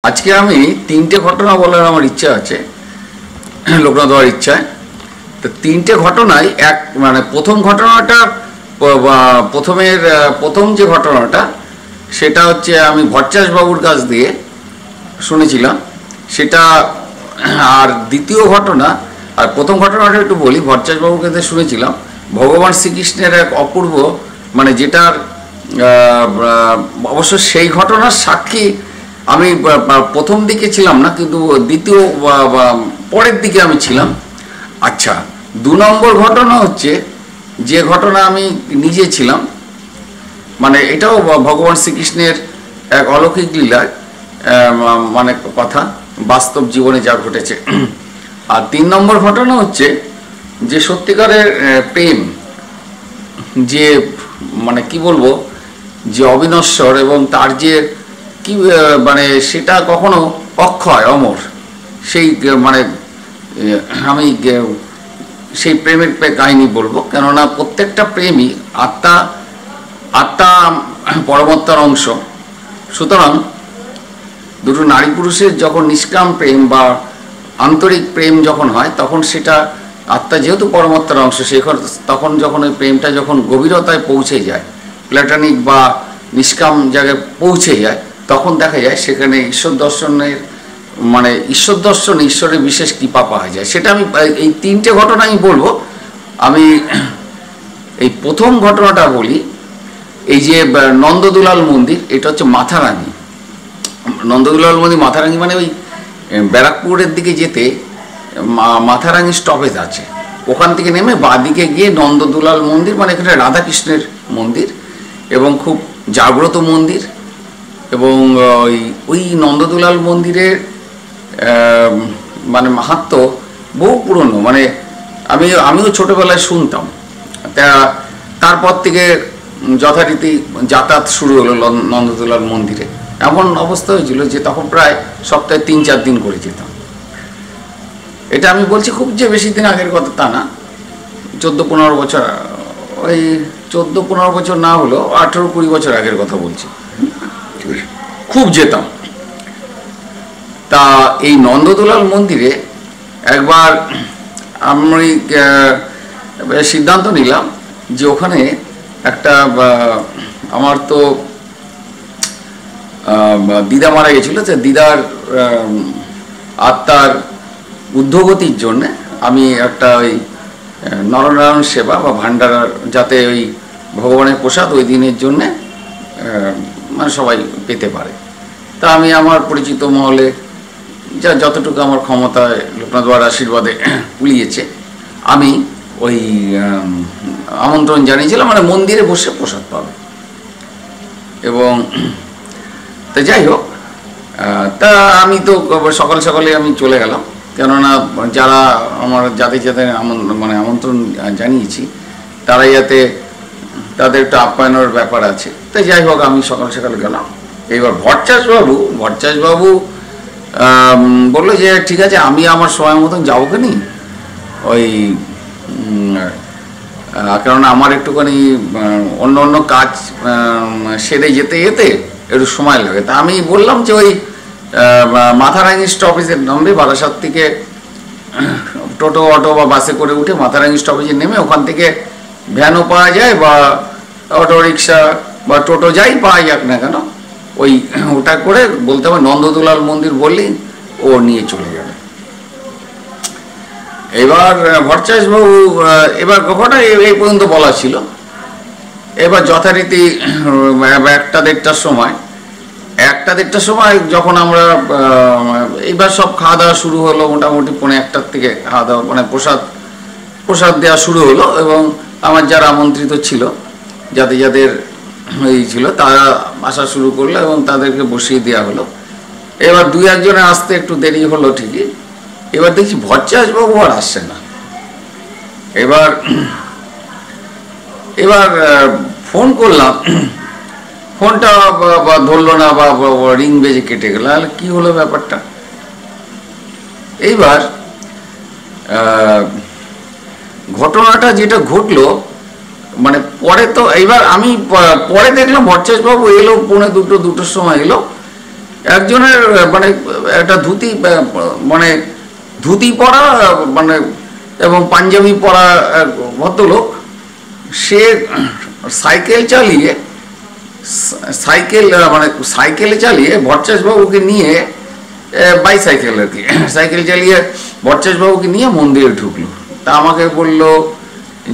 আজকে আমি তিনটে ঘটনা বলার আমার ইচ্ছা আছে, লোকনাথ দেওয়ার ইচ্ছায়। তো তিনটে ঘটনাই এক, মানে প্রথম ঘটনাটা, প্রথম যে ঘটনাটা সেটা হচ্ছে আমি ভট্টাচ বাবুর কাছ দিয়ে শুনেছিলাম সেটা। আর দ্বিতীয় ঘটনা, আর প্রথম ঘটনাটা একটু বলি, ভট্টাচ বাবুর কাছে শুনেছিলাম ভগবান শ্রীকৃষ্ণের এক অপূর্ব, মানে যেটার অবশ্য সেই ঘটনার সাক্ষী আমি প্রথম দিকে ছিলাম না, কিন্তু দ্বিতীয় পরের দিকে আমি ছিলাম। আচ্ছা, 2 নম্বর ঘটনা হচ্ছে যে ঘটনা আমি নিজে ছিলাম, মানে এটাও ভগবান শ্রীকৃষ্ণের এক অলৌকিক লীলা, মানে কথা বাস্তব জীবনে যা ঘটেছে। আর 3 নম্বর ঘটনা হচ্ছে যে সত্যিকারের প্রেম, যে মানে কি বলবো, যে অবিনশ্বর এবং তার যে কি মানে সেটা কখনো অক্ষয় অমর, সেই মানে আমি সেই প্রেমের কাহিনী বলবো। কেননা প্রত্যেকটা প্রেমই আত্মা পরমাত্মার অংশ। সুতরাং দুটো নারী পুরুষের যখন নিষ্কাম প্রেম বা আন্তরিক প্রেম যখন হয়, তখন সেটা আত্মা যেহেতু পরমাত্মার অংশ, তখন যখন ওই প্রেমটা যখন গভীরতায় পৌঁছে যায়, প্ল্যাটনিক বা নিষ্কাম জায়গায় পৌঁছে যায়, তখন দেখা যায় সেখানে ঈশ্বর দর্শনের, মানে ঈশ্বর দর্শন, ঈশ্বরের বিশেষ কৃপা পাওয়া যায়। সেটা আমি এই 3টে ঘটনা আমি বলবো। আমি এই প্রথম ঘটনাটা বলি, এই যে নন্দদুলাল মন্দির, এটা হচ্ছে মাথারাঙি। নন্দদুলাল মন্দির মাথারাঙি মানে ওই ব্যারাকপুরের দিকে যেতে মাথারাঙি স্টপেজ আছে, ওখান থেকে নেমে বাঁদিকে গিয়ে নন্দদুলাল মন্দির, মানে এখানে রাধাকৃষ্ণের মন্দির এবং খুব জাগ্রত মন্দির। এবং ওই নন্দদুলাল মন্দিরের মানে মাহাত্ম্য বহু পুরনো, মানে আমিও ছোটোবেলায় শুনতাম। তারপর থেকে যথারীতি যাতায়াত শুরু হলো নন্দদুলাল মন্দিরে। এমন অবস্থা হয়েছিল যে তখন প্রায় সপ্তাহে 3-4 দিন করে যেতাম। এটা আমি বলছি খুব যে বেশি দিন আগের কথা তা না, 14-15 বছর, ওই 14-15 বছর না হলেও 18-20 বছর আগের কথা বলছি, খুব যেতাম। তা এই নন্দদুলাল মন্দিরে একবার আমি সিদ্ধান্ত নিলাম যে ওখানে একটা, আমার তো দিদা মারা গেছিল, যে দিদার আত্মার উদ্ধগতির জন্যে আমি একটা ওই নরনারায়ণ সেবা বা ভান্ডার, যাতে ওই ভগবানের প্রসাদ ওই দিনের জন্যে মানে সবাই পেতে পারে। তা আমি আমার পরিচিত মহলে যতটুকু আমার ক্ষমতায় লোকনাথ বাবার আশীর্বাদে কুলিয়েছে, আমি ওই আমন্ত্রণ জানিয়েছিলাম, মানে মন্দিরে বসে প্রসাদ পাবে। এবং তা যাই হোক, তা আমি তো সকাল সকালে আমি চলে গেলাম, কেননা যারা আমার যাতে মানে আমন্ত্রণ জানিয়েছি তারা যাতে তাদের একটা আপ্যায়নের ব্যাপার আছে। তাই যাই হোক আমি সকাল সকাল গেলাম। এইবার ভট্টাচ বাবু বললো যে ঠিক আছে, আমি আমার সময় মতন যাবো কেনি, ওই কেননা আমার একটুখানি অন্য কাজ সেরে যেতে যেতে একটু সময় লাগে। তা আমি বললাম যে ওই মাথারাঙি স্টপেজের নামবে, বারাসাত থেকে টোটো অটো বা বাসে করে উঠে মাথারাঙি স্টপেজে নেমে ওখান থেকে ভ্যানও পাওয়া যায় বা অটো রিক্সা বা টোটো যাই পাওয়া যাক না কেন, ওটা করে বলতে হবে নন্দদুলাল মন্দির বললেই ও নিয়ে চলে যাবে। এবার ভট্টাচ বাবু, এবার কথা এই পর্যন্ত বলা ছিল। এবার যথারীতি 1টা-1:30টার সময় যখন আমরা এইবার সব খাওয়া দাওয়া শুরু হলো, মোটামুটি 1:45 থেকে খাওয়া দাওয়া, মানে প্রসাদ দেওয়া শুরু হলো। এবং আমার যারা আমন্ত্রিত ছিল, যাদের এই ছিল, তারা আসা শুরু করলো এবং তাদেরকে বসিয়ে দেওয়া হলো। এবার 2-1 জনের আসতে একটু দেরি হলো ঠিকই। এবার দেখছি ভট্টাচ বাবু আর আসছে না। এবার ফোন করলাম, ফোনটা ধরলো না বা রিং বেজে কেটে গেল। কি হলো ব্যাপারটা? এইবার ঘটনাটা যেটা ঘটলো, মানে পরে তো এইবার আমি পরে দেখলাম ভট্টাচ বাবু এলো 1:45-2টোর সময় এলো একজনের মানে একটা ধুতি, মানে ধুতি পরা মানে এবং পাঞ্জাবি পরা ভদ্রলোক, সে সাইকেল চালিয়ে মানে সাইকেলে চালিয়ে ভট্টাচার্যবাবুকে নিয়ে, বাইসাইকেল আর কি, সাইকেল চালিয়ে ভট্টাচার্যবাবুকে নিয়ে মন্দিরে ঢুকলো। তা আমাকে বলল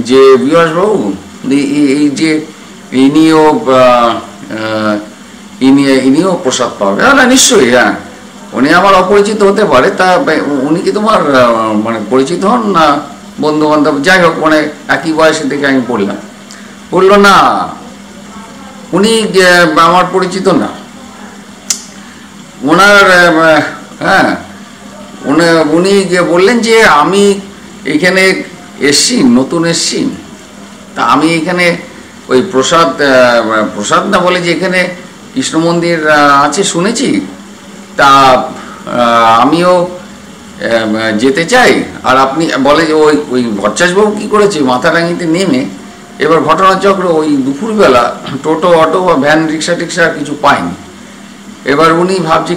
যে বিভাসবাবু, এই যে ইনিও প্রসাদ পাবে। হ্যাঁ নিশ্চয়ই, হ্যাঁ উনি আমার অপরিচিত হতে পারে, তা উনি কি তোমার মানে পরিচিত হন না বন্ধু বান্ধব? যাই হোক, মানে একই বয়সে থেকে আমি বললাম। বললো না, উনি আমার পরিচিত না। ওনার হ্যাঁ উনি বললেন যে আমি এইখানে এসছি, নতুন এসছি, তা আমি এখানে ওই প্রসাদ না বলে যে এখানে কৃষ্ণ মন্দির আছে শুনেছি, তা আমিও যেতে চাই। আর আপনি বলে যে ওই ভট্টাচার্যবাবু কী করেছে, মাথারাঙ্গিতে নেমে এবার ঘটনাচক্র ওই দুপুরবেলা টোটো, অটো বা ভ্যান, রিক্সা টিক্সা কিছু পায়নি। এবার উনি ভাবছে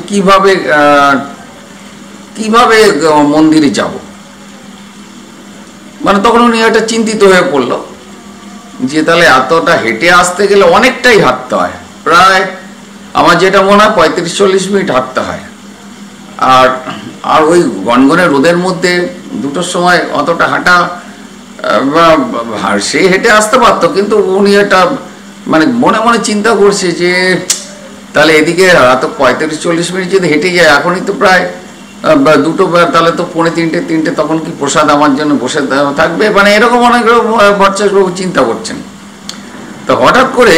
কিভাবে মন্দিরে যাব। মানে তখন উনি একটা চিন্তিত হয়ে পড়ল যে তাহলে এতটা হেঁটে আসতে গেলে অনেকটাই হাঁটতে হয়, প্রায় আমার যেটা মনে হয় 35-40 মিনিট হাঁটতে হয়। আর ওই গনগনে রোদের মধ্যে দুটোর সময় অতটা হাঁটা, সে হেঁটে আসতে পারতো, কিন্তু উনি এটা মানে মনে মনে চিন্তা করছে যে তাহলে এদিকে এত 35-40 মিনিট যদি হেঁটে যায়, এখনই তো প্রায় দুটো, তাহলে তো 2:45 তখন কি প্রসাদ আমার জন্য বসে থাকবে, মানে এরকম অনেক ভট্টাচার্যবাবু চিন্তা করছেন। তো হঠাৎ করে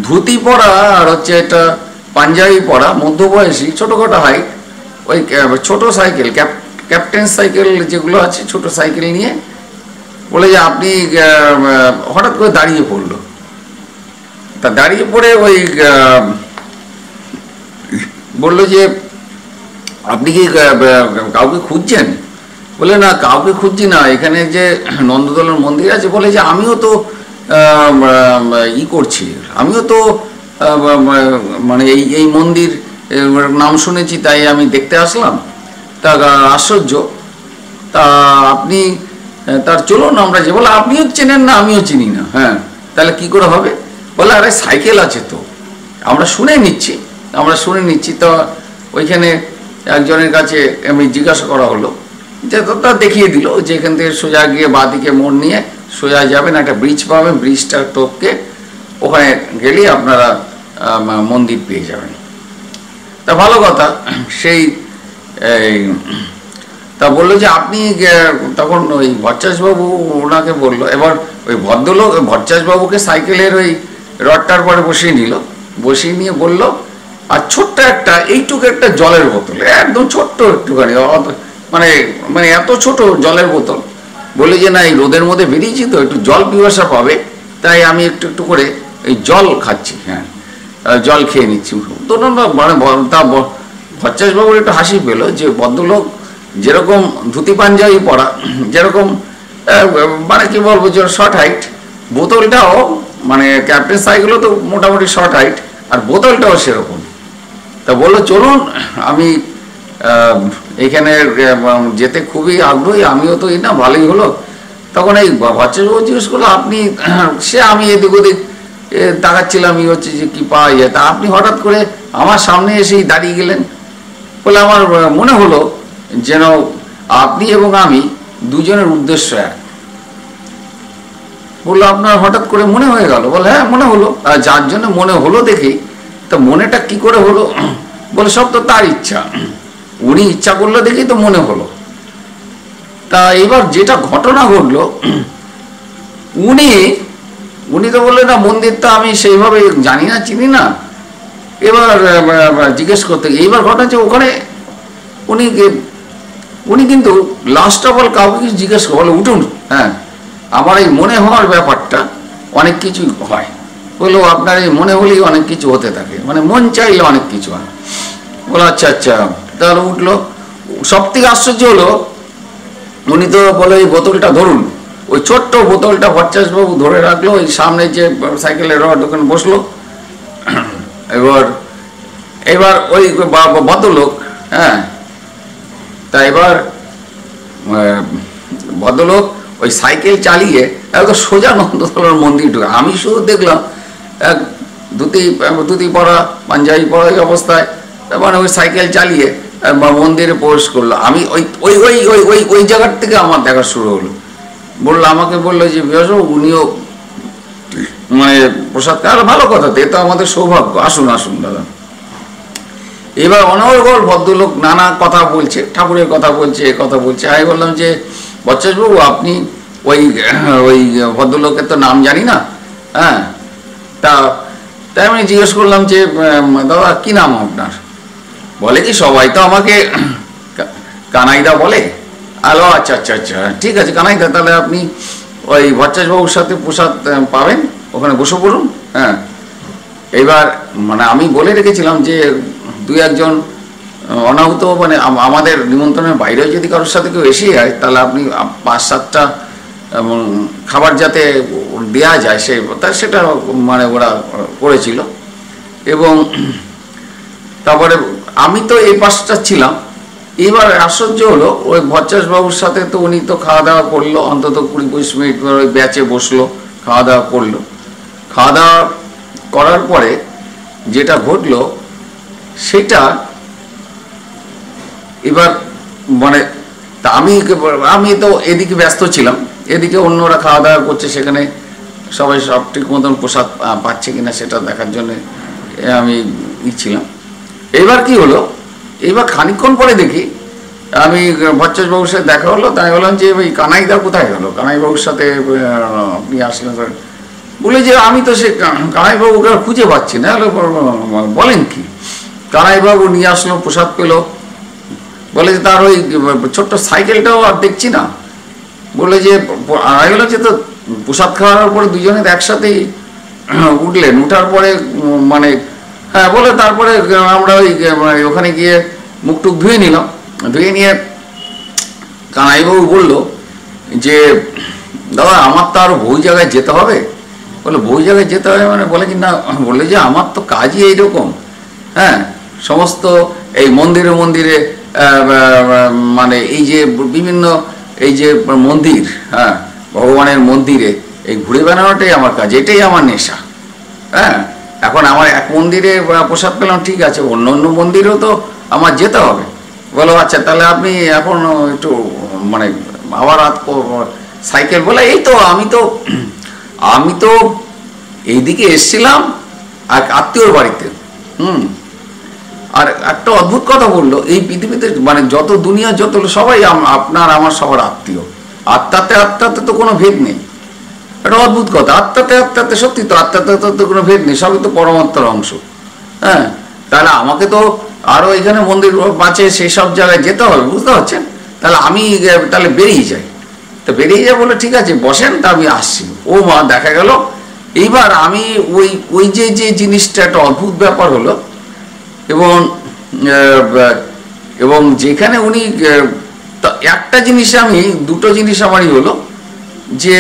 ধুতি পরা আর হচ্ছে একটা পাঞ্জাবি পরা মধ্যবয়সী, ছোটোখাটো হাইট, ওই ছোটো সাইকেল, ক্যাপ্টেন সাইকেল যেগুলো আছে, ছোট সাইকেল নিয়ে বলে যে আপনি, হঠাৎ করে দাঁড়িয়ে পড়লো। তা দাঁড়িয়ে পড়ে ওই বললো যে আপনি কি কাউকে খুঁজছেন? বলে না, কাউকে খুঁজছি না, এখানে যে নন্দদলের মন্দির আছে, বলে যে আমিও তো করছি, আমিও তো মানে এই মন্দির নাম শুনেছি, তাই আমি দেখতে আসলাম। তা আশ্চর্য, তা আপনি তার চলুন আমরা যে। বলে আপনিও চেনেন না, আমিও চিনি না। হ্যাঁ, তাহলে কি করে হবে? বলে আরে সাইকেল আছে তো, আমরা শুনে নিচ্ছি। তো ওইখানে একজনের কাছে আমি জিজ্ঞাসা করা হলো, যে তা দেখিয়ে দিল যে এখান থেকে সোজা গিয়ে বাঁদিকে মোড় নিয়ে সোজা যাবেন, একটা ব্রিজ পাবেন, ব্রিজটা টপকে ওখানে গেলেই আপনারা মন্দির পেয়ে যাবেন। তা ভালো কথা। তা বললো যে আপনি, তখন ওই ভট্টাচার্যবাবু ওনাকে বললো, এবার ওই ভদ্রলোক ভট্টাচার্যবাবুকে সাইকেলের ওই রডটার পরে বসিয়ে নিয়ে বললো, আর ছোট্ট এইটুকু একটা জলের বোতল, একদম ছোট্ট একটুখানি, মানে এত ছোট জলের বোতল, বলে যে না, এই রোদের মধ্যে বেরিয়েছি তো, একটু জল পিপাসা পাবে, তাই আমি একটু করে এই জল খাচ্ছি। হ্যাঁ, জল খেয়ে নিচ্ছি। মানে তা ভট্টাচার্যবাবুর একটু হাসি পেলো যে ভদ্রলোক যেরকম ধুতি পাঞ্জাবি পরা, যেরকম মানে কি বলবো, যে শর্ট হাইট, বোতলটাও মানে ক্যাপ্টেন সাইকেলও তো মোটামুটি শর্ট হাইট, আর বোতলটাও সেরকম। তা বললো চলুন, আমি এখানে যেতে খুবই আগ্রহী, আমিও তো না, ভালোই হলো। তখন এই ভট্টাচার্যবাবু জিজ্ঞেস করলো আপনি, আমি এদিক ওদিক তাকাচ্ছিলাম, হচ্ছে যে কি পাওয়া যায়, তা আপনি হঠাৎ করে আমার সামনে এসেই দাঁড়িয়ে গেলেন। বলে আমার মনে হলো যেন আপনি এবং আমি দুজনের উদ্দেশ্য এক। বললো আপনার হঠাৎ করে মনে হয়ে গেল? বলে হ্যাঁ মনে হলো। আর যার জন্য মনে হলো দেখি, তা মনেটা কি করে হলো? বলে সব তো তার ইচ্ছা, উনি ইচ্ছা করলো দেখি তো মনে হলো। তা এবার যেটা ঘটনা ঘটলো, উনি তো বললেন না, মন্দিরটা আমি সেইভাবে জানি না, চিনি না। এবার জিজ্ঞেস করতে, এইবার ঘটনা হচ্ছে ওখানে উনি কিন্তু লাস্ট অফ অল কাউকে কিছু জিজ্ঞেস করে বলে উঠুন, হ্যাঁ আমার এই মনে হওয়ার ব্যাপারটা অনেক কিছু হয়। বললো আপনার এই মনে হলেই অনেক কিছু হতে থাকে, মানে মন চাইলে অনেক কিছু হয়। বলো আচ্ছা আচ্ছা, তাহলে উঠলো। সব থেকে আশ্চর্য হলো, উনি তো বলে এই বোতলটা ধরুন, ওই ছোট্ট বোতলটা ভট্টাচার্যবাবু ধরে রাখলো, ওই সামনে যে সাইকেলের রড ওখানে বসলো। এবার এবার ওই ভদ্রলোক, হ্যাঁ, তা এবার ভদ্রলোক ওই সাইকেল চালিয়ে একদম সোজা নন্দতলার মন্দির ঢুকে। আমি শুধু দেখলাম এক ধুতি পরা, পাঞ্জাবি পরা এই অবস্থায়, মানে ওই সাইকেল চালিয়ে মন্দিরে প্রবেশ করলো। আমি ওই ওই ওই ওই ওই ওই জায়গার থেকে আমার দেখা শুরু হলো। বললো, আমাকে বললো যে বিভাসবাবু উনিও মানে প্রসাদ খাওয়ার, ভালো কথা, এ তো আমাদের সৌভাগ্য, আসুন আসুন দাদা। এবার অনর্গল ভদ্রলোক নানা কথা বলছে, ঠাকুরের কথা বলছে, এ কথা বলছে। আমি বললাম যে বচ্চেশবাবু, আপনি ওই ওই ভদ্রলোকের তো নাম জানি না, হ্যাঁ, তাই আমি জিজ্ঞেস করলাম যে দাদা কি নাম আপনার? বলে কি সবাই তো আমাকে কানাইদা বলে। আলো, আচ্ছা আচ্ছা আচ্ছা, ঠিক আছে কানাইদা, তাহলে আপনি ওই ভট্টাচার্যবাবুর সাথে প্রসাদ পাবেন, ওখানে বসে পড়ুন। হ্যাঁ, এইবার মানে আমি বলে রেখেছিলাম যে দুই একজন অনাহুত, মানে আমাদের নিমন্ত্রণের বাইরেও যদি কারোর সাথে কেউ এসে যায়, তাহলে আপনি 5-7টা খাবার যাতে দেওয়া যায় সেটা মানে ওরা করেছিল। এবং তারপরে আমি তো এই পাশটা ছিলাম। এবার আশ্চর্য হলো, ওই ভট্টাচার্যবাবুর সাথে তো উনি তো খাওয়া দাওয়া করলো, অন্তত 20-25 মিনিট ওই ব্যাচে বসলো, খাওয়া দাওয়া করলো। খাওয়া দাওয়া করার পরে যেটা ঘটলো সেটা এবার মানে তা আমি তো এদিকে ব্যস্ত ছিলাম, এদিকে অন্যরা খাওয়া দাওয়া করছে, সেখানে সবাই সব ঠিক মতন প্রসাদ পাচ্ছে কিনা সেটা দেখার জন্য আমি ছিলাম। এবার কি হলো, এবার খানিকক্ষণ পরে দেখি আমি ভট্টাচার্যবাবুর সাথে দেখা হলো। তাই বললাম যে ওই কানাইদা কোথায় গেল, কানাইবাবুর সাথে আপনি আসলেন? বলে যে আমি তো সে কানাইবাবুকে খুঁজে পাচ্ছি না। বলেন কি? কানাইবাবু নিয়ে আসলো, প্রসাদ পেলো, বলে যে তার ওই ছোট্ট সাইকেলটাও আর দেখছি না। বলে যে আমি বললাম যে তো প্রসাদ খাওয়ার পরে দুজনে একসাথেই উঠলেন, উঠার পরে মানে হ্যাঁ বলে তারপরে আমরা ওই ওখানে গিয়ে মুখ টুক ধুয়ে নিলাম। ধুয়ে নিয়ে কানাইবাবু বললো যে দাদা আমার তো আরো বহু জায়গায় যেতে হবে। বলে বহু জায়গায় যেতে হবে মানে? বলে কি না, বলে যে আমার তো কাজই এইরকম, হ্যাঁ, সমস্ত এই মন্দিরে মন্দিরে মানে এই যে বিভিন্ন এই যে মন্দির, হ্যাঁ, ভগবানের মন্দিরে এই ঘুরে বেড়ানোটাই আমার কাজ, এটাই আমার নেশা। হ্যাঁ, এখন আমার এক মন্দিরে প্রসাদ পেলাম, ঠিক আছে, অন্য অন্য মন্দিরেও তো আমার যেতে হবে। বলো আচ্ছা, তাহলে আপনি এখন একটু মানে আবার সাইকেল বলে এই তো আমি তো এইদিকে এসছিলাম এক আত্মীয়র বাড়িতে। আর একটা অদ্ভুত কথা বললো, এই পৃথিবীতে মানে যত দুনিয়া যত সবাই আপনার আমার সবার আত্মীয়, আত্মাতে তো কোনো ভেদ নেই। একটা অদ্ভুত কথা, আত্মাতে সত্যি তো আত্মাতে তো কোনো ভেদ নেই, সবই তো পরমাত্মার অংশ। হ্যাঁ, তাহলে আমাকে তো আরো এখানে মন্দির বাঁচে সেই সব জায়গায় যেতে হবে, বুঝতে পারছেন? তাহলে আমি তাহলে বেরিয়ে যাই। তো বেরিয়ে যাই বলে ঠিক আছে বসেন, তা আমি আসছি। ও মা, দেখা গেল এইবার আমি ওই যে জিনিসটা একটা অদ্ভুত ব্যাপার হলো। এবং যেখানে উনি একটা জিনিস, আমি দুটো জিনিস আমারই হলো যে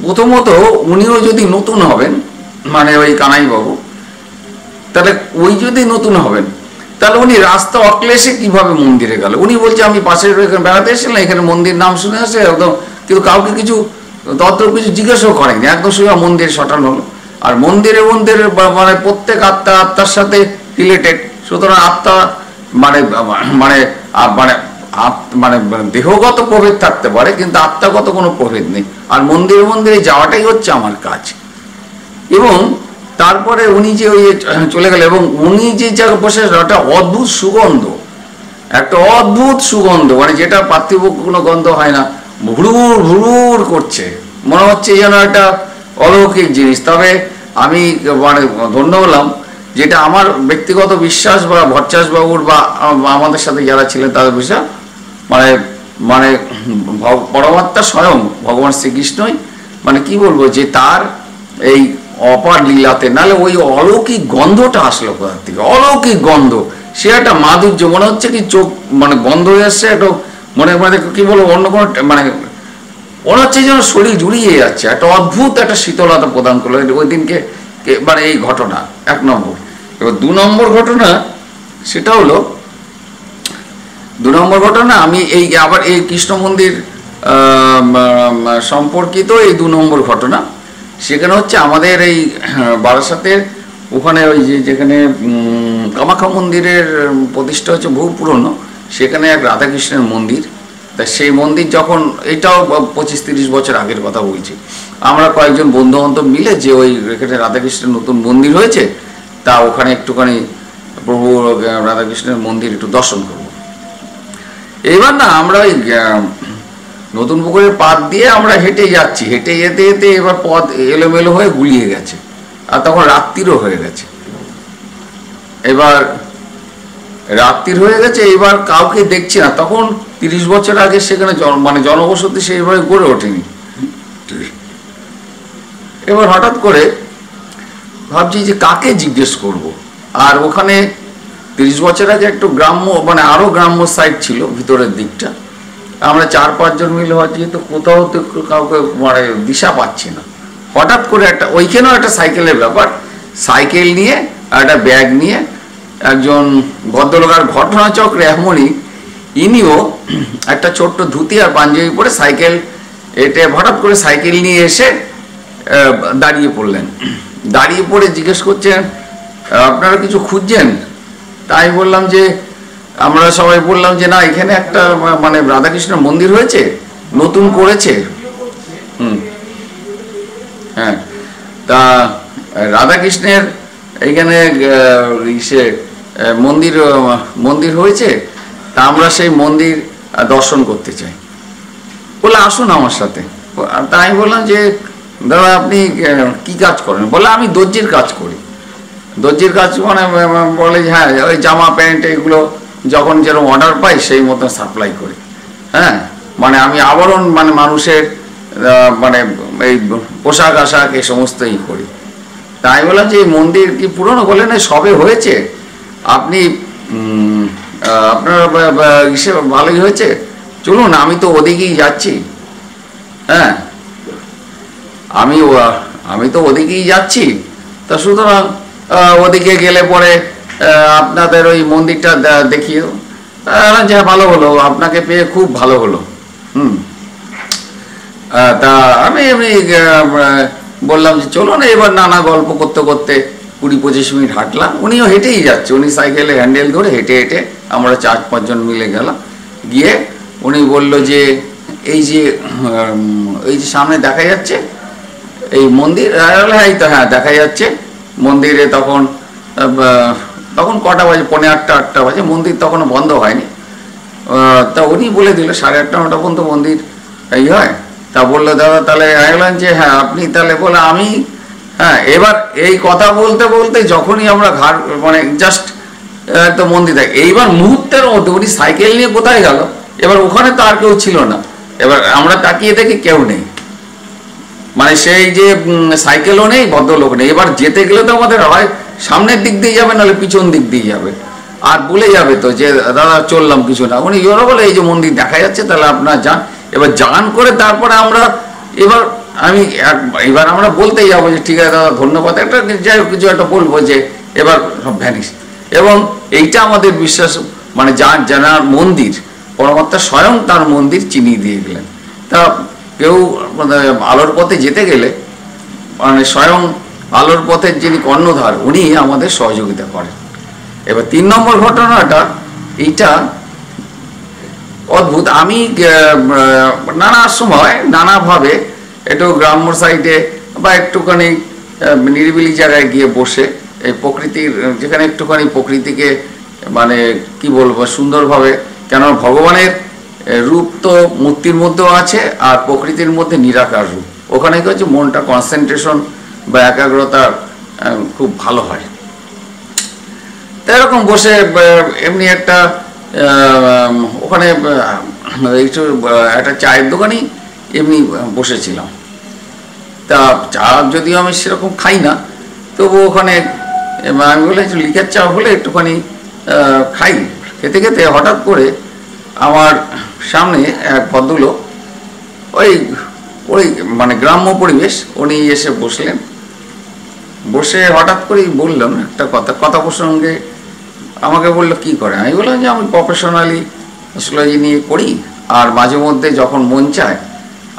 প্রথমত উনিও যদি নতুন হবেন, মানে ওই কানাইবাবু, তাহলে ওই যদি নতুন হবেন তাহলে উনি রাস্তা অক্লেশে কিভাবে মন্দিরে গেল? উনি বলছে আমি পাশের এখানে বেড়াতে এসেছিলাম, এখানে মন্দির নাম শুনে আসে একদম, কিন্তু কাউকে কিছু তত্ত্ব কিছু জিজ্ঞাসাও করেনি, একদম সোজা মন্দির সটান হলো। আর মন্দিরে মানে প্রত্যেক আত্মার সাথে রিলেটেড, সুতরাং আত্মা মানে মানে মানে মানে দেহগত প্রভেদ থাকতে পারে, কিন্তু আত্মাগত কোনো প্রভেদ নেই। আর মন্দিরে যাওয়াটাই হচ্ছে আমার কাজ। এবং তারপরে উনি যে ওই চলে গেল, এবং উনি যে জায়গায় বসে একটা অদ্ভুত সুগন্ধ, মানে যেটা পার্থিব কোনো গন্ধ হয় না, ভুড়ুর করছে, মনে হচ্ছে যেন একটা অলৌকিক জিনিস। তবে আমি মানে ধন্য হলাম, যেটা আমার ব্যক্তিগত বিশ্বাস বা ভট্টাচার্যবাবুর বা আমাদের সাথে যারা ছিলেন তাদের বিশ্বাস, মানে মানে পরমাত্মা স্বয়ং ভগবান শ্রীকৃষ্ণই, মানে কি বলবো, যে তার এই অপার লীলাতে, নাহলে ওই অলৌকিক গন্ধটা আসলো কোথা থেকে? অলৌকিক গন্ধ, সে একটা মাধুর্য, মনে হচ্ছে কি চোখ মানে বন্ধ হয়ে আসছে, একটা মনে মানে কি বলবো, অন্য কোনো মানে মনে হচ্ছে যেন শরীর জুড়িয়ে যাচ্ছে, একটা অদ্ভুত একটা শীতলতা প্রদান করলো ওই দিনকে। মানে এই ঘটনা 1 নম্বর। এবার 2 নম্বর ঘটনা সেটা হলো 2 নম্বর ঘটনা। আমি এই আবার এই কৃষ্ণ মন্দির সম্পর্কিত এই 2 নম্বর ঘটনা। সেখানে হচ্ছে আমাদের এই বারাসাতের ওখানে ওই যেখানে কামাখ্যা মন্দিরের প্রতিষ্ঠা হচ্ছে বহু পুরনো, সেখানে এক রাধাকৃষ্ণের মন্দির। তা সেই মন্দির যখন, এটাও 25-30 বছর আগের কথা বলছি, আমরা কয়েকজন বন্ধু বান্ধব মিলে যে ওই এখানে রাধাকৃষ্ণের নতুন মন্দির হয়েছে, তা ওখানে একটুখানি প্রভু রাধাকৃষ্ণের মন্দির একটু দর্শন করব। এইবার না আমরা ওই নতুন পুকুরের পাত দিয়ে আমরা হেঁটে যাচ্ছি, হেঁটে যেতে যেতে এবার পথ এলোমেলো হয়ে গুলিয়ে গেছে, আর তখন রাত্রিরও হয়ে গেছে। এবার রাত্রির হয়ে গেছে, এবার কাউকে দেখছি না। তখন 30 বছর আগে সেখানে মানে জনবসতি সেইভাবে গড়ে ওঠেনি। এবার হঠাৎ করে ভাবছি যে কাকে জিজ্ঞেস করব। আর ওখানে 30 বছর আগে একটু গ্রাম্য, মানে আরো গ্রাম্য সাইড ছিল ভিতরের দিকটা। আমরা 4-5 জন মিলে হচ্ছে, তো কোথাও তো কাউকে মানে দিশা পাচ্ছি না। হঠাৎ করে একটা, ওইখানেও একটা সাইকেলের ব্যাপার, সাইকেল নিয়ে আর একটা ব্যাগ নিয়ে একজন ভদ্রলোক, আর ঘটনাচক্রে এমনই, ইনিও একটা ছোট্ট ধুতি আর পাঞ্জাবি পরে সাইকেল এটা হঠাৎ করে সাইকেল নিয়ে এসে দাঁড়িয়ে পড়লেন। দাঁড়িয়ে পড়ে জিজ্ঞেস করছেন, আপনারা কিছু খুঁজছেন? তাই বললাম যে, আমরা সবাই বললাম যে না, এখানে একটা মানে রাধাকৃষ্ণের মন্দির হয়েছে, নতুন করেছে। হ্যাঁ, তা রাধাকৃষ্ণের এইখানে সে মন্দির হয়েছে, তা আমরা সেই মন্দির দর্শন করতে চাই। বলে আসুন আমার সাথে। তাই বললাম যে দাদা আপনি কি কাজ করেন? বলে আমি দর্জির কাজ করি। দর্জির কাজ মানে বলে যে হ্যাঁ, ওই জামা প্যান্ট এগুলো যখন যেরকম অর্ডার পাই সেই মতো সাপ্লাই করি। হ্যাঁ, মানে আমি আবরণ, মানে মানুষের মানে এই পোশাক আশাক এই সমস্তই করি। তাই বললাম যে এই মন্দির কি পুরনো? বলে না, সবে হয়েছে। আপনি আপনার হিসেবে ভালোই হয়েছে, চলুন আমি তো ওদিকেই যাচ্ছি। হ্যাঁ, আমি তো ওদিকেই যাচ্ছি, তা সুতরাং ওদিকে গেলে পরে আপনাদের ওই মন্দিরটা দেখিয়ে যে ভালো হলো, আপনাকে পেয়ে খুব ভালো হলো। তা আমি বললাম যে চলো না। এবার নানা গল্প করতে করতে 20-25 মিনিট হাঁটলাম। উনিও হেঁটেই যাচ্ছে, উনি সাইকেলে হ্যান্ডেল ধরে হেঁটে হেঁটে, আমরা 4-5 জন মিলে গেলাম। গিয়ে উনি বলল যে এই যে সামনে দেখা যাচ্ছে এই মন্দির। হ্যাঁ, এই তো, হ্যাঁ দেখা যাচ্ছে মন্দিরে। তখন কটা বাজে? 7:45-8টা বাজে। মন্দির তখনও বন্ধ হয়নি। তা উনি বলে দিল 8:30-9টা পর্যন্ত মন্দির এই হয়। তা বললো দাদা তাহলে বললাম যে হ্যাঁ আপনি তাহলে, বলে আমি হ্যাঁ। এবার এই কথা বলতে বলতে যখনই আমরা ঘাট মানে জাস্ট তো মন্দির দেখ, এইবার মুহূর্তের মধ্যে উনি সাইকেল নিয়ে কোথায় গেল। এবার ওখানে তো আর কেউ ছিল না। এবার আমরা তাকিয়ে দেখি কেউ নেই, মানে সেই যে সাইকেলও নেই, ভদ্রলোক নেই। এবার যেতে গেলে তো আমাদের হয় সামনের দিক দিয়ে যাবে, নাহলে পিছন দিক দিয়ে যাবে, আর বলে যাবে তো যে দাদা চললাম কিছু না। উনি ওরা বলে এই যে মন্দির দেখা যাচ্ছে, তাহলে আপনার যান। এবার যান করে তারপরে আমরা এবার আমরা বলতেই যাবো যে ঠিক আছে দাদা ধন্যবাদ, একটা যাই হোক কিছু একটা বলবো, যে এবার সব ভ্যানিস। এবং এইটা আমাদের বিশ্বাস, মানে জানার মন্দির, পরমাত্মা স্বয়ং তার মন্দির চিনিয়ে দিয়ে গেলেন। তা কেউ মানে আলোর পথে যেতে গেলে, মানে স্বয়ং আলোর পথের যিনি কর্ণধার, উনি আমাদের সহযোগিতা করেন। এবার 3 নম্বর ঘটনাটা, এইটা অদ্ভুত। আমি নানা সময় নানাভাবে একটু গ্রাম্য সাইডে বা একটুখানি নিরিবিলি জায়গায় গিয়ে বসে এই প্রকৃতির, যেখানে একটুখানি প্রকৃতিকে মানে কি বলবো সুন্দরভাবে, কেন ভগবানের রূপ তো মূর্তির মধ্যেও আছে, আর প্রকৃতির মধ্যে নিরাকার রূপ। ওখানে কি হচ্ছে মনটা কনসেন্ট্রেশন বা একাগ্রতা খুব ভালো হয়। তো এরকম বসে এমনি একটা ওখানে একটু একটা চায়ের দোকানে এমনি বসেছিলাম। তা চা যদিও আমি সেরকম খাই না, তবু ওখানে আমি বলে একটু লিকার চা হলে একটুখানি খাই। খেতে খেতে হঠাৎ করে আমার সামনে এক ভদ্রলোক, ওই মানে গ্রাম্য পরিবেশ, উনি এসে বসলেন। বসে হঠাৎ করেই বললাম একটা কথা প্রসঙ্গে আমাকে বললো কি করে, আমি বললাম যে আমি প্রফেশনালি অ্যাস্ট্রোলজি নিয়ে করি, আর মাঝে মধ্যে যখন মন চায়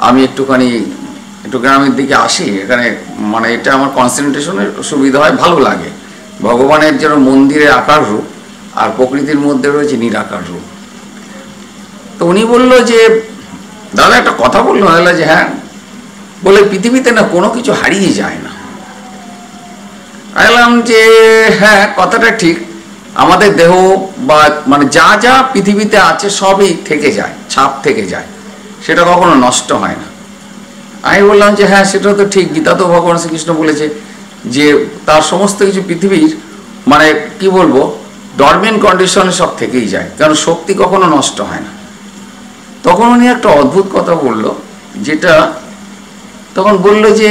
আমি একটু গ্রামের দিকে আসি, এখানে মানে এটা আমার কনসেন্ট্রেশনের সুবিধা হয়, ভালো লাগে। ভগবানের যেন মন্দিরের আকার রূপ আর প্রকৃতির মধ্যে রয়েছে নিরাকার রূপ। তো উনি বললো যে দাদা একটা কথা বললো, যে হ্যাঁ, বলে পৃথিবীতে না কোনো কিছু হারিয়ে যায় না। বললাম যে হ্যাঁ, কথাটা ঠিক। আমাদের দেহ বা মানে যা যা পৃথিবীতে আছে সবই থেকে যায়, ছাপ থেকে যায়, সেটা কখনো নষ্ট হয় না। আমি বললাম যে হ্যাঁ, সেটা তো ঠিক। গীতা তো ভগবান শ্রীকৃষ্ণ বলেছে যে তার সমস্ত কিছু পৃথিবীর মানে কি বলবো ডরমেন্ট কন্ডিশনে সব থেকেই যায়, কারণ শক্তি কখনো নষ্ট হয় না। তখন উনি একটা অদ্ভুত কথা বলল, যেটা তখন বললো যে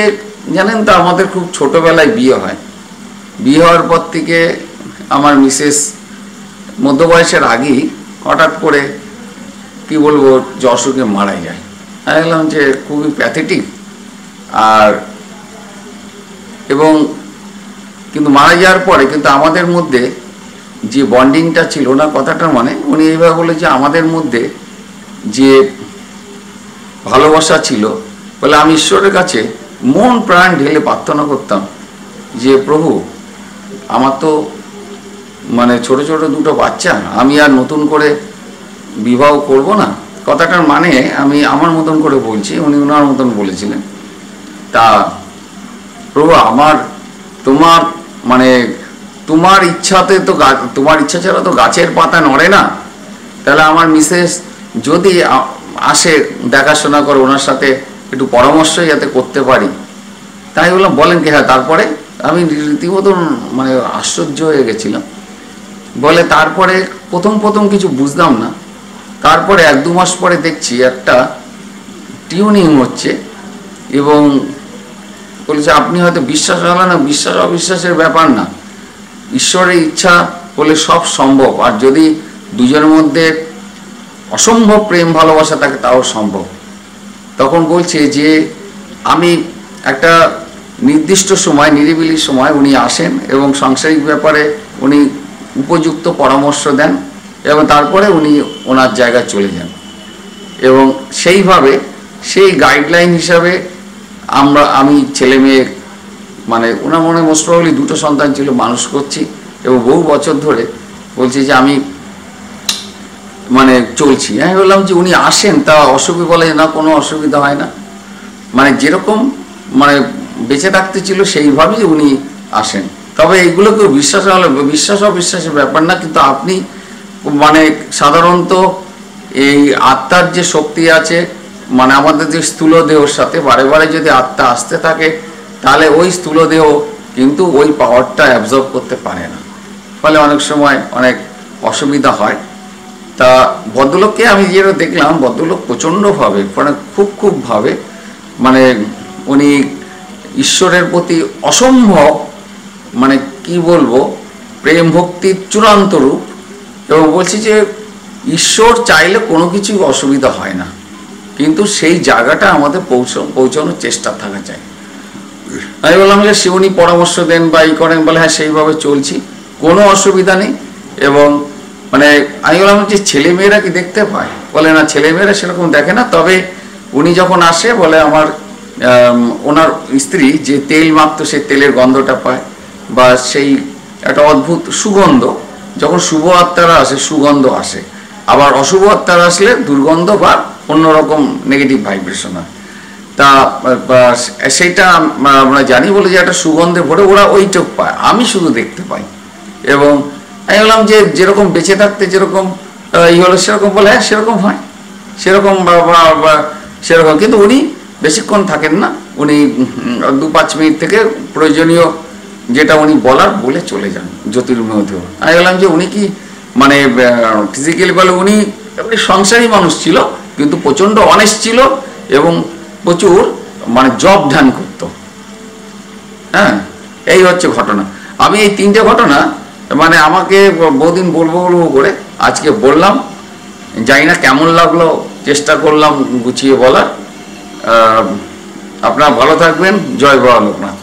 জানেন তো আমাদের খুব ছোটবেলায় বিয়ে হয়, বিয়ে হওয়ার পর থেকে আমার মিসেস মধ্য বয়সের আগেই হঠাৎ করে কি বলবো যে অসুখে মারা যায়। আমি বললাম যে খুবই প্যাথেটিক। আর এবং কিন্তু মারা যাওয়ার পরে কিন্তু আমাদের মধ্যে যে বন্ডিংটা ছিল না, কথাটা মানে উনি এইভাবে বলে যে আমাদের মধ্যে যে ভালোবাসা ছিল, বলে আমি ঈশ্বরের কাছে মন প্রাণ ঢেলে প্রার্থনা করতাম যে প্রভু আমার তো মানে ছোট ছোট দুটো বাচ্চা, আমি আর নতুন করে বিবাহ করব না। কথাটার মানে আমি আমার মতন করে বলছি, উনি ওনার মতন বলেছিলেন। তা প্রভু আমার তোমার মানে তোমার ইচ্ছাতে তো তোমার ইচ্ছা ছাড়া তো গাছের পাতা নড়ে না, তাহলে আমার মিসেস যদি আসে দেখাশোনা করে, ওনার সাথে একটু পরামর্শ যাতে করতে পারি। তাই বললাম বলেন কি। হ্যাঁ, তারপরে আমি রীতিমতো মানে আশ্চর্য হয়ে গেছিলাম। বলে তারপরে প্রথম কিছু বুঝতাম না, তারপরে 1-2 মাস পরে দেখছি একটা টিউনিং হচ্ছে, এবং বলেছে আপনি হয়তো বিশ্বাস হলো না, বিশ্বাস অবিশ্বাসের ব্যাপার না, ঈশ্বরের ইচ্ছা বলে সব সম্ভব। আর যদি দুজনের মধ্যে অসম্ভব প্রেম ভালোবাসা থাকে তাও সম্ভব। তখন বলছে যে আমি একটা নির্দিষ্ট সময় নিরিবিলি সময় উনি আসেন এবং সাংসারিক ব্যাপারে উনি উপযুক্ত পরামর্শ দেন, এবং তারপরে উনি ওনার জায়গায় চলে যান। এবং সেইভাবে সেই গাইডলাইন হিসাবে আমি ছেলে মেয়ে মানে ওনার মনে মোস্ট প্রবাবলি 2টো সন্তান ছিল, মানুষ করছি। এবং বহু বছর ধরে বলছি যে আমি মানে চলছি। আমি বললাম যে উনি আসেন তা অসুবিধা, বলে না কোনো অসুবিধা হয় না, মানে যেরকম মানে বেঁচে থাকতে ছিল সেইভাবেই উনি আসেন। তবে এইগুলোকে বিশ্বাস অবিশ্বাসের ব্যাপার না, কিন্তু আপনি মানে সাধারণত এই আত্মার যে শক্তি আছে মানে আমাদের যে স্থূল দেহর সাথে বারে বারে যদি আত্মা আসতে থাকে, তাহলে ওই স্থূল দেহ কিন্তু ওই পাওয়ারটা অ্যাবজর্ব করতে পারে না, ফলে অনেক সময় অনেক অসুবিধা হয়। তা ভদ্রলোককে আমি যেটা দেখলাম, ভদ্রলোক প্রচণ্ডভাবে মানে খুবভাবে মানে উনি ঈশ্বরের প্রতি অসম্ভব মানে কি বলবো প্রেম ভক্তির চূড়ান্ত রূপ। এবং বলছি যে ঈশ্বর চাইলে কোনো কিছুই অসুবিধা হয় না, কিন্তু সেই জায়গাটা আমাদের পৌঁছানোর চেষ্টা থাকা চাই। আমি বললাম যে উনি পরামর্শ দেন বা ই করেন, বলে হ্যাঁ সেইভাবে চলছি, কোনো অসুবিধা নেই। এবং মানে আমি বললাম যে ছেলেমেয়েরা কি দেখতে পায়, বলে না ছেলেমেয়েরা সেরকম দেখে না, তবে উনি যখন আসে বলে আমার ওনার স্ত্রী যে তেল মাখতো সেই তেলের গন্ধটা পায়, বা সেই একটা অদ্ভুত সুগন্ধ। যখন শুভ আত্মারা আসে সুগন্ধ আসে, আবার অশুভ আত্মারা আসলে দুর্গন্ধ বা অন্যরকম নেগেটিভ ভাইব্রেশন হয়। তা সেইটা আমরা জানি বলে যে একটা সুগন্ধে ভরে ওরা ওইটুক পায়, আমি শুধু দেখতে পাই। এবং আমি বললাম যে যেরকম বেঁচে থাকতে যেরকম হলো সেরকম, বলে হ্যাঁ সেরকম হয়, সেরকম সেরকম। কিন্তু উনি বেশিক্ষণ থাকেন না, উনি 2-5 মিনিট থেকে প্রয়োজনীয় যেটা উনি বলে চলে যান জ্যোতির্মধ্যেও। আমি বললাম যে উনি কি মানে ফিজিক্যালি বলে উনি সংসারী মানুষ ছিল, কিন্তু প্রচণ্ড অনেস্ট ছিল এবং প্রচুর মানে জব ধ্যান করত। হ্যাঁ, এই হচ্ছে ঘটনা। আমি এই 3টে ঘটনা মানে আমাকে বহুদিন বলবো করে আজকে বললাম। জানি না কেমন লাগলো, চেষ্টা করলাম গুছিয়ে বলার। আপনারা ভালো থাকবেন। জয় বাবা লোকনাথ।